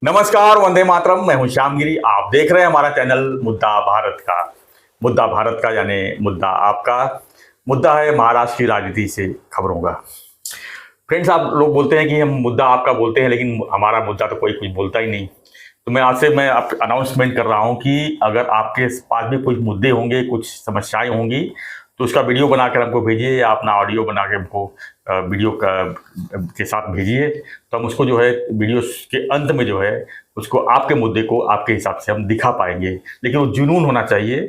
नमस्कार, वंदे मातरम। मैं हूं श्यामगिरी। आप देख रहे हैं हमारा चैनल मुद्दा भारत का यानी मुद्दा आपका। मुद्दा है महाराष्ट्र की राजनीति से खबरों का। फ्रेंड्स, आप लोग बोलते हैं कि हम मुद्दा आपका बोलते हैं, लेकिन हमारा मुद्दा तो कोई कुछ बोलता ही नहीं। तो मैं आज से आप अनाउंसमेंट कर रहा हूं कि अगर आपके पास भी कुछ मुद्दे होंगे, कुछ समस्याएं होंगी, तो उसका वीडियो बनाकर हमको भेजिए या अपना ऑडियो बना के हमको वीडियो के साथ भेजिए। तो हम उसको जो है वीडियो के अंत में जो है उसको आपके मुद्दे को आपके हिसाब से हम दिखा पाएंगे। लेकिन वो जुनून होना चाहिए,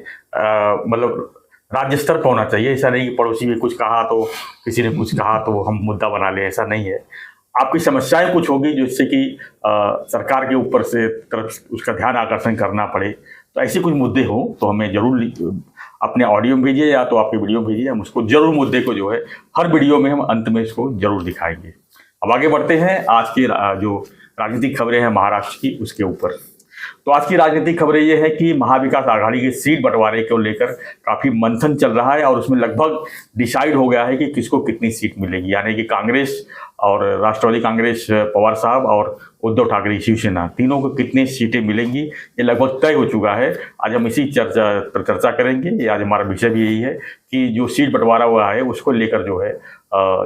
मतलब राज्य स्तर पर होना चाहिए। ऐसा नहीं कि पड़ोसी ने कुछ कहा तो किसी ने कुछ कहा तो हम मुद्दा बना लें, ऐसा नहीं है। आपकी समस्याएं कुछ होगी जिससे कि सरकार के ऊपर से तरफ उसका ध्यान आकर्षण करना पड़े, तो ऐसे कुछ मुद्दे हो तो हमें जरूर अपने ऑडियो में भेजिए या तो आपके वीडियो में भेजिए। हम उसको जरूर मुद्दे को जो है हर वीडियो में हम अंत में इसको जरूर दिखाएंगे। अब आगे बढ़ते हैं आज की जो राजनीतिक खबरें हैं महाराष्ट्र की, उसके ऊपर। तो आज की राजनीतिक खबरें ये है कि महाविकास आघाड़ी की सीट बंटवारे को लेकर काफ़ी मंथन चल रहा है और उसमें लगभग डिसाइड हो गया है कि किसको कितनी सीट मिलेगी। यानी कि कांग्रेस और राष्ट्रवादी कांग्रेस पवार साहब और उद्धव ठाकरे शिवसेना तीनों को कितनी सीटें मिलेंगी ये लगभग तय हो चुका है। आज हम इसी चर्चा करेंगे। ये आज हमारा विषय भी यही है कि जो सीट बंटवारा हुआ है उसको लेकर जो है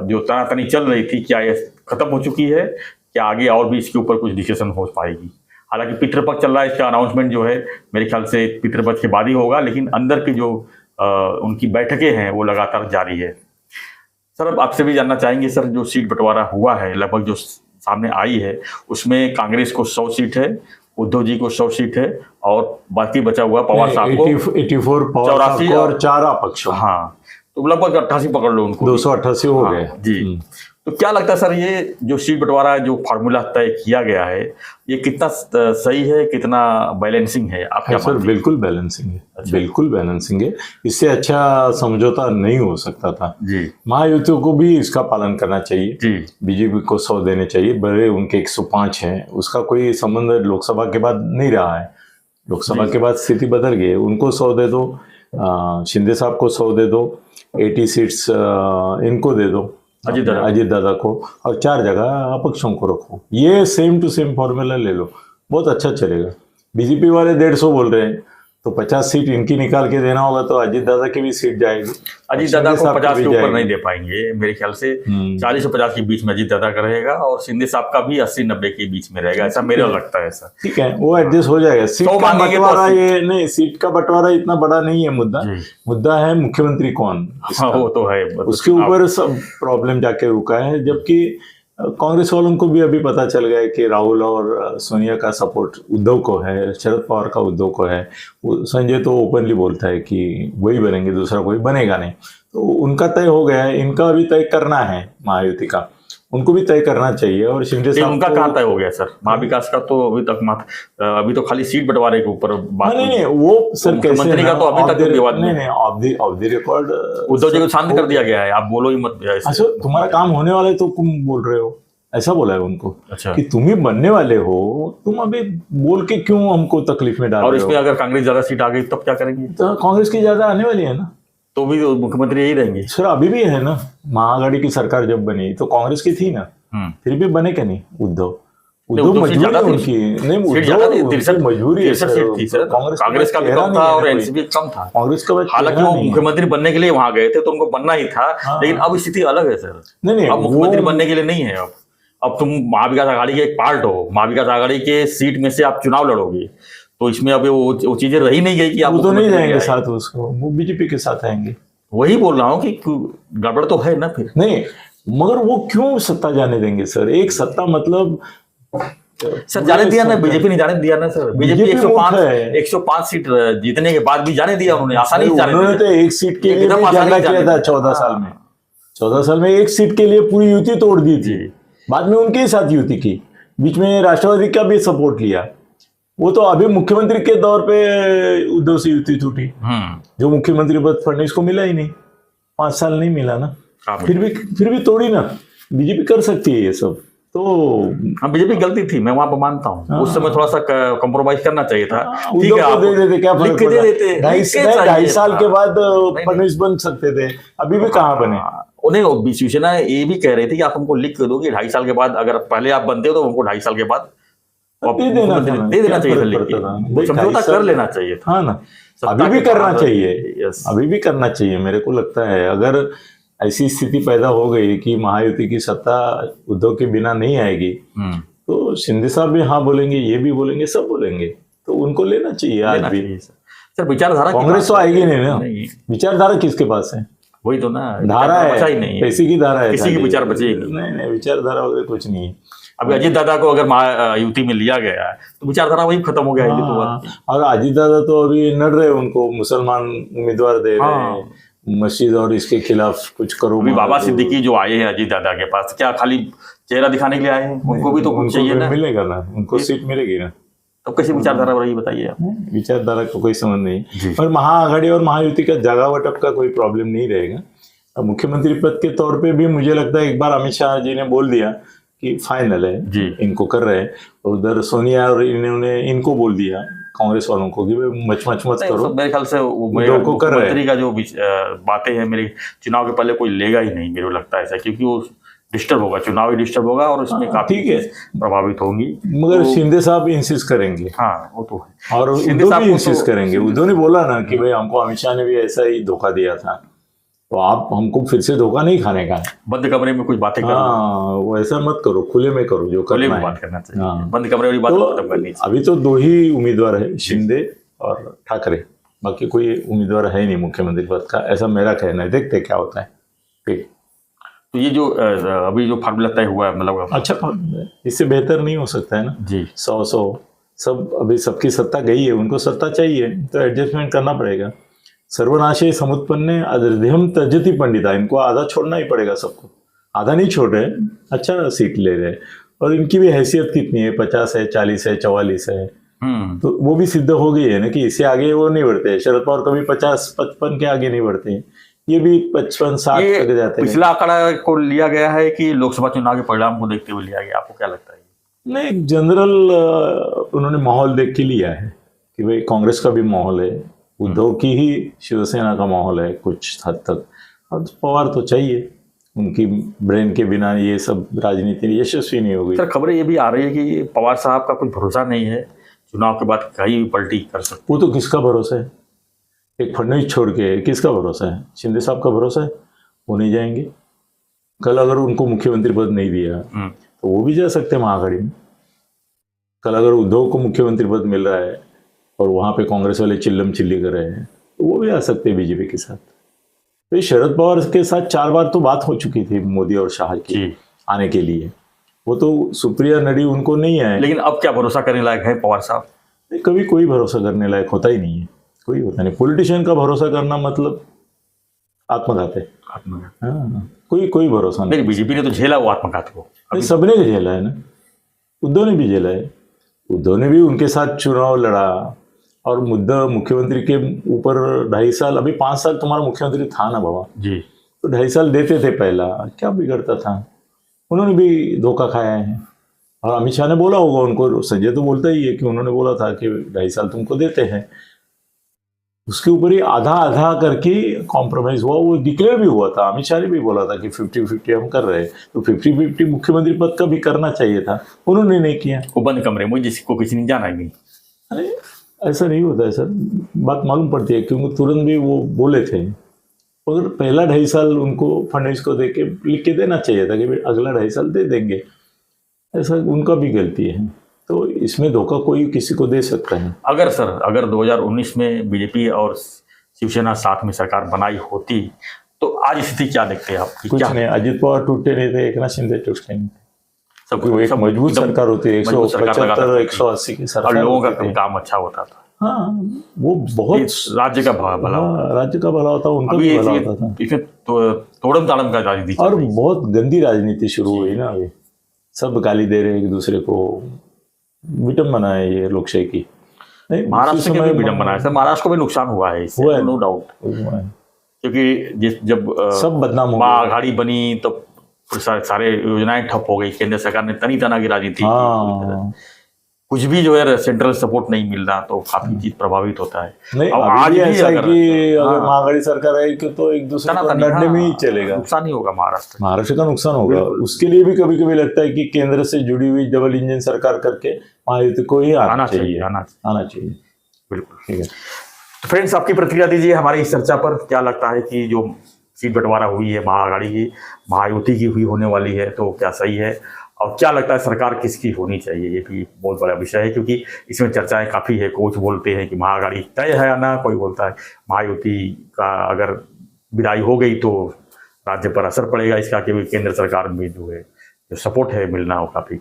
जो तनातनी चल रही थी, क्या ये खत्म हो चुकी है, क्या आगे और भी इसके ऊपर कुछ डिस्कशन हो पाएगी। हालांकि पितृपक्ष चल रहा है, इसका अनाउंसमेंट जो है मेरे ख्याल से पितृपक्ष के बाद ही होगा, लेकिन अंदर की जो उनकी बैठकें हैं वो लगातार जारी है। सर, अब आपसे भी जानना चाहेंगे सर, जो सीट बंटवारा हुआ है लगभग जो सामने आई है उसमें कांग्रेस को 100 सीट है, उद्धव जी को 100 सीट है और बाकी बचा हुआ पवार साहब को 84 और 4 अपक्ष। हाँ, तो लगभग 88 पकड़ लो उनको, 288 हो गए जी। तो क्या लगता है सर, ये जो सीट बंटवारा जो फार्मूला तय किया गया है ये कितना सही है, कितना बैलेंसिंग है? आप क्या सर? बिल्कुल बैलेंसिंग है। अच्छा। बिल्कुल बैलेंसिंग है। इससे अच्छा समझौता नहीं हो सकता था जी। महायुति को भी इसका पालन करना चाहिए जी। बीजेपी को 100 देने चाहिए। बड़े उनके 105 हैं, उसका कोई संबंध लोकसभा के बाद नहीं रहा है। लोकसभा के बाद स्थिति बदल गई। उनको 100 दे दो, शिंदे साहब को 100 दे दो, 80 सीट्स इनको दे दो, अजीत दादा को, और 4 जगह अपक्षों को रखो। ये सेम टू सेम फॉर्मूला ले लो, बहुत अच्छा चलेगा। बीजेपी वाले 150 बोल रहे हैं तो 50 सीट इनकी निकाल के देना होगा तो अजीत दादा की भी सीट जाएगी। अजीत दादा को 50 के ऊपर नहीं दे पाएंगे मेरे ख्याल से। 40 और 50 के बीच में अजीत दादा का रहेगा और शिंदे साहब का भी 80-90 के बीच में रहेगा, ऐसा मेरा लगता है सर। ठीक है, वो एडजस्ट हो जाएगा। सीट का बंटवारा ये नहीं, सीट का बंटवारा इतना बड़ा नहीं है मुद्दा। मुद्दा है मुख्यमंत्री कौन, वो तो है, उसके ऊपर सब प्रॉब्लम जाके रुका है। जबकि कांग्रेस वालों को भी अभी पता चल गया है कि राहुल और सोनिया का सपोर्ट उद्धव को है, शरद पवार का उद्धव को है। संजय तो ओपनली बोलता है कि वही बनेंगे, दूसरा कोई बनेगा नहीं। तो उनका तय हो गया है, इनका अभी तय करना है महायुति का, उनको भी तय करना चाहिए। और शिंदे साहब उनका कहाँ तय हो गया सर? महाविकास का तो अभी तो खाली सीट बंटवारे के ऊपर बात। नहीं, वो सर मुख्यमंत्री का तो अभी तक विवाद नहीं, of the record Uddhav ji को शांत कर दिया गया है। आप बोलो ही मत। अच्छा, तुम्हारा काम होने वाला है तो तुम बोल रहे हो, ऐसा बोला है उनको। अच्छा, कि तुम ही बनने वाले हो, तुम अभी बोल के क्यों हमको तकलीफ में डाल रहे हो? और इसमें अगर कांग्रेस ज्यादा सीट आ गई तब क्या करेंगे? तो कांग्रेस की ज्यादा आने वाली है ना, तो भी मुख्यमंत्री यही रहेंगे सर। अभी भी है ना, महाआघाड़ी की सरकार जब बनी तो कांग्रेस की थी ना, फिर भी बने क्या नहीं उद्धव मजबूरी उनकी नहीं, मजबूरी है सर। कांग्रेस का भी कम था और एनसीपी कम था। कांग्रेस का हालांकि वो मुख्यमंत्री बनने के लिए वहां गए थे तो उनको बनना ही था। लेकिन अब स्थिति अलग है सर। नहीं, अब मुख्यमंत्री बनने के लिए नहीं है। अब तुम महाविकास आघाड़ी के एक पार्ट हो, महाविकास आघाड़ी के सीट में से आप चुनाव लड़ोगे, तो इसमें अब वो चीजें रही नहीं गई कि आप तो नहीं जाएंगे साथ, उसको वो बीजेपी के साथ आएंगे। वही बोल रहा हूँ कि गड़बड़ तो है ना फिर। नहीं, मगर वो क्यों सत्ता जाने देंगे सर? एक सत्ता मतलब सर जाने दिया ना, बीजेपी ने जाने दिया ना सर। बीजेपी 105 सीट जीतने के बाद भी जाने दिया उन्होंने, आसानी से जाने दिया। उन्होंने तो एक सीट के लिए झगड़ा किया था 14 साल में। 14 साल में एक सीट के लिए पूरी युति तोड़ दी थी। बाद में उनके साथ युति की, बीच में राष्ट्रवादी का भी सपोर्ट लिया। वो तो अभी मुख्यमंत्री के दौर पे उद्धव से युति टूटी। जो मुख्यमंत्री पद फडणवीस को मिला ही नहीं, 5 साल नहीं मिला ना। फिर भी तोड़ी ना। बीजेपी कर सकती है ये सब। तो हाँ, बीजेपी गलती थी, मैं वहां पर मानता हूँ। उस समय थोड़ा सा कॉम्प्रोमाइज करना चाहिए था। ठीक है, आप दे देते, क्या फर्क पड़ा? 2.5 साल के बाद फडणवीस बन सकते थे, अभी भी कहाँ बने? नहीं, शिवसेना ये भी कह रही थी कि आप हमको लिख के दो कि 2.5 साल के बाद, अगर पहले आप बनते हो तो हमको 2.5 साल के बाद और दे देना था, दे देना क्या चाहिए था, फर्क पड़ता लेकिन था? वो भाई, समझौता 2.5 कर साल, लेना चाहिए था। हाँ ना, सत्ता अभी भी के करना बाहर, चाहिए, यस, अभी भी करना चाहिए। मेरे को लगता है अगर ऐसी स्थिति पैदा हो गई कि महायुति की सत्ता उद्धव के बिना नहीं आएगी, तो शिंदे साहब भी हाँ बोलेंगे, ये भी बोलेंगे, सब बोलेंगे, तो उनको लेना चाहिए आज लेना भी। चाहिए सर विचारधारा की कांग्रेस तो बात है। आएगी नहीं ना, नहीं, विचारधारा किसके पास है? वही तो ना, धारा विचारधारा बचा ही है, नहीं है, पैसे की धारा है, किसी की खाली। विचार बचे ही नहीं। नहीं नहीं, विचारधारा वगैरह कुछ नहीं है। अभी अजीत दादा को अगर युति में लिया गया है तो विचारधारा वही खत्म हो गया है, ये तो बात है। और अजीत दादा तो अभी नड़ रहे, उनको मुसलमान उम्मीदवार दे रहे हाँ। हैं, मस्जिद और इसके खिलाफ कुछ करो। अभी बाबा सिद्दीकी जो आए हैं अजीत दादा के पास, क्या खाली चेहरा दिखाने के लिए आए हैं? उनको भी तो कुछ चाहिए ना, मिलेगा ना, उनको सीट मिलेगी ना। तो कैसी विचारधारा रही बताइए आप? विचारधारा को कोई समझ नहीं। जी। और महाआघाड़ी और महायुति का जगह वटप का कोई प्रॉब्लम नहीं रहेगा। अब मुख्यमंत्री पद के तौर पे भी मुझे लगता है एक बार अमित शाह जी ने बोल दिया कि फाइनल है जी। इनको कर रहे हैं, और उधर सोनिया और इन्होंने इनको बोल दिया कांग्रेस वालों को कि भाई मच करो। मेरे ख्याल से को कर रहे हैं। मुख्यमंत्री का जो बातें हैं, मेरे चुनाव के पहले कोई लेगा ही नहीं, मेरे को लगता है ऐसा, क्योंकि वो डिस्टर्ब होगा, चुनाव ही डिस्टर्ब होगा और उसमें काफी ठीक है, प्रभावित होंगी। मगर शिंदे साहब इंसिस्ट करेंगे। हाँ वो तो है, और शिंदे उद्धव साहब भी को इंसिस्ट तो- करेंगे। उद्धव ने बोला ना कि भाई हमको अमित शाह ने भी ऐसा ही धोखा दिया था, तो आप हमको फिर से धोखा नहीं खाने का है। बंद कमरे में कुछ बातें करो, हाँ, वो ऐसा मत करो, खुले में करो जो खुले करना में है। बात करना चाहिए, हाँ। बंद कमरे वाली बात खत्म करनी तो अभी तो 2 ही उम्मीदवार है, शिंदे और ठाकरे, बाकी कोई उम्मीदवार है नहीं मुख्यमंत्री पद का, ऐसा मेरा कहना है। देखते क्या होता है। ठीक, तो ये जो अभी जो फार्मूला तय हुआ है, मतलब अच्छा, इससे बेहतर नहीं हो सकता है ना जी। 100 सब, अभी सबकी सत्ता गई है, उनको सत्ता चाहिए तो एडजस्टमेंट करना पड़ेगा। सर्वनाशे समुत्पन्ने अदृध्यम त्यजति पंडिता, इनको आधा छोड़ना ही पड़ेगा सबको। आधा नहीं छोड़ रहे, अच्छा सीट ले रहे, और इनकी भी हैसियत कितनी है, 50 है, 40 है, 44 है, तो वो भी सिद्ध हो गई है ना कि इससे आगे वो नहीं बढ़ते। शरद पवार कभी 50-55 के आगे नहीं बढ़ते, ये भी 55-60 तक जाते हैं। पिछला आंकड़ा को लिया गया है कि लोकसभा चुनाव के परिणाम को देखते हुए लिया गया, आपको क्या लगता है? नहीं, जनरल उन्होंने माहौल देख के लिया है कि भाई कांग्रेस का भी माहौल है, उद्धव की ही शिवसेना का माहौल है कुछ हद तक, और पवार तो चाहिए, उनकी ब्रेन के बिना ये सब राजनीति यशस्वी नहीं होगी। सर खबरें ये भी आ रही है कि पवार साहब का कुछ भरोसा नहीं है, चुनाव के बाद कहीं भी पलटी कर सकते। वो तो किसका भरोसा है? एक फडणवीस छोड़ के किसका भरोसा है? शिंदे साहब का भरोसा है, वो नहीं जाएंगे। कल अगर उनको मुख्यमंत्री पद नहीं दिया तो वो भी जा सकते हैं महाआघाड़ी में। कल अगर उद्धव को मुख्यमंत्री पद मिल रहा है और वहां पे कांग्रेस वाले चिल्लम चिल्ली कर रहे हैं, तो वो भी आ सकते हैं बीजेपी के साथ। तो शरद पवार के साथ 4 बार तो बात हो चुकी थी मोदी और शाह की आने के लिए, वो तो सुप्रिया नडी उनको नहीं आए। लेकिन अब क्या भरोसा करने लायक है पवार साहब? कभी कोई भरोसा करने लायक होता ही नहीं है, कोई होता नहीं। पॉलिटिशियन का भरोसा करना मतलब आत्मघात है। हाँ, कोई भरोसा नहीं। बीजेपी ने तो झेला वो आत्मघात को, सबने झेला है ना, उद्धव ने भी झेला है। उद्धव ने भी उनके साथ चुनाव लड़ा, और मुद्दा मुख्यमंत्री के ऊपर 2.5 साल, अभी 5 साल तुम्हारा मुख्यमंत्री था ना बाबा जी, तो 2.5 साल देते थे, पहला क्या बिगड़ता था। उन्होंने भी धोखा खाया है, और अमित शाह ने बोला होगा उनको, संजय तो बोलता ही है कि उन्होंने बोला था कि 2.5 साल तुमको देते हैं। उसके ऊपर ही आधा आधा करके कॉम्प्रोमाइज हुआ, वो डिक्लेयर भी हुआ था। अमित शाह ने भी बोला था कि 50-50 हम कर रहे हैं, तो 50-50 मुख्यमंत्री पद का भी करना चाहिए था, उन्होंने नहीं किया। वो बंद कमरे में जिसको किसी ने जाना ही नहीं। अरे ऐसा नहीं होता है सर, बात मालूम पड़ती है, क्योंकि तुरंत भी वो बोले थे। अगर पहला 2.5 साल उनको फडणवीस को देके लिख के देना चाहिए था कि भाई अगला 2.5 साल दे देंगे, ऐसा उनका भी गलती है। तो इसमें धोखा कोई किसी को दे सकता है। अगर 2019 में बीजेपी और शिवसेना साथ में सरकार बनाई होती तो आज स्थिति क्या देखते हैं आप? कुछ नहीं, अजित पवार टूटते नहीं थे, एकनाथ शिंदे टूटते नहीं थे, सब एक मजबूत सरकार होती है, 175-180 की सरकार, और लोगों का काम अच्छा होता था। हाँ, वो बहुत राज्य का भला होता, राज्य का भला होता, उनका भी भला होता था। इसमें तोड़म ताड़म का राजनीति, और बहुत गंदी राजनीति शुरू हुई ना अभी, सब गाली दे रहे एक दूसरे को, विडंबना है ये लोकशाही की। महाराष्ट्र के भी विडंबना है सर, महाराष्ट्र को भी नुकसान हुआ है इससे, नो डाउट, क्योंकि जब सब बदनाम हो आघाड़ी बनी तो सारे योजनाएं ठप हो गई, केंद्र सरकार ने तनी तना की राजनीति की। कुछ भी जो है सेंट्रल सपोर्ट नहीं मिल रहा, तो काफी चीज प्रभावित होता है। नहीं, अब अभी आज भी भी ऐसा है अगर- कि अगर हाँ। महागड़ी सरकार आएगी तो एक दूसरे को तनातनी, लड़ने में ही हाँ, चलेगा, नुकसान ही होगा महाराष्ट्र। महाराष्ट्र का नुकसान होगा। बिल्कुल। उसके लिए भी कभी कभी लगता है कि केंद्र से जुड़ी हुई डबल इंजन सरकार करके महायुति को ही आना चाहिए, आना चाहिए। बिल्कुल। ठीक है, तो फ्रेंड्स, आपकी प्रतिक्रिया दीजिए हमारी इस चर्चा पर। क्या लगता है कि जो सीट बंटवारा हुई है महाअघाड़ी की, महायुति की हुई होने वाली है, तो क्या सही है? और क्या लगता है सरकार किसकी होनी चाहिए? ये भी बहुत बड़ा विषय है, क्योंकि इसमें चर्चाएं काफ़ी है। कुछ बोलते हैं कि महाअघाड़ी तय है या ना, कोई बोलता है महायुति का अगर विदाई हो गई तो राज्य पर असर पड़ेगा इसका, क्योंकि केंद्र सरकार में जो है जो सपोर्ट है मिलना वो काफ़ी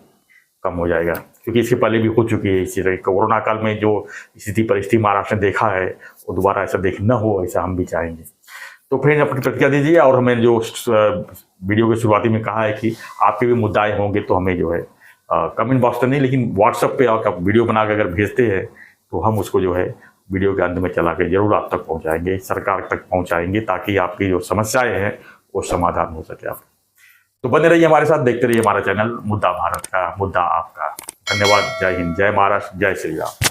कम हो जाएगा, क्योंकि इसके पहले भी हो चुकी है इसी तरह। कोरोना काल में जो स्थिति परिस्थिति महाराष्ट्र ने देखा है, वो दोबारा ऐसा देख न हो, ऐसा हम भी चाहेंगे। तो फ्रेंड, अपनी प्रतिक्रिया दीजिए। और हमें जो वीडियो के शुरुआती में कहा है कि आपके भी मुद्दे होंगे, तो हमें जो है कमेंट बॉक्स तो नहीं, लेकिन व्हाट्सएप पे आप वीडियो बना के अगर भेजते हैं तो हम उसको जो है वीडियो के अंत में चला के जरूर आप तक पहुंचाएंगे, सरकार तक पहुंचाएंगे, ताकि आपकी जो समस्याएं हैं वो समाधान हो सके। आप तो बने रहिए हमारे साथ, देखते रहिए हमारा चैनल मुद्दा भारत का, मुद्दा आपका। धन्यवाद। जय हिंद, जय महाराष्ट्र, जय श्री राम।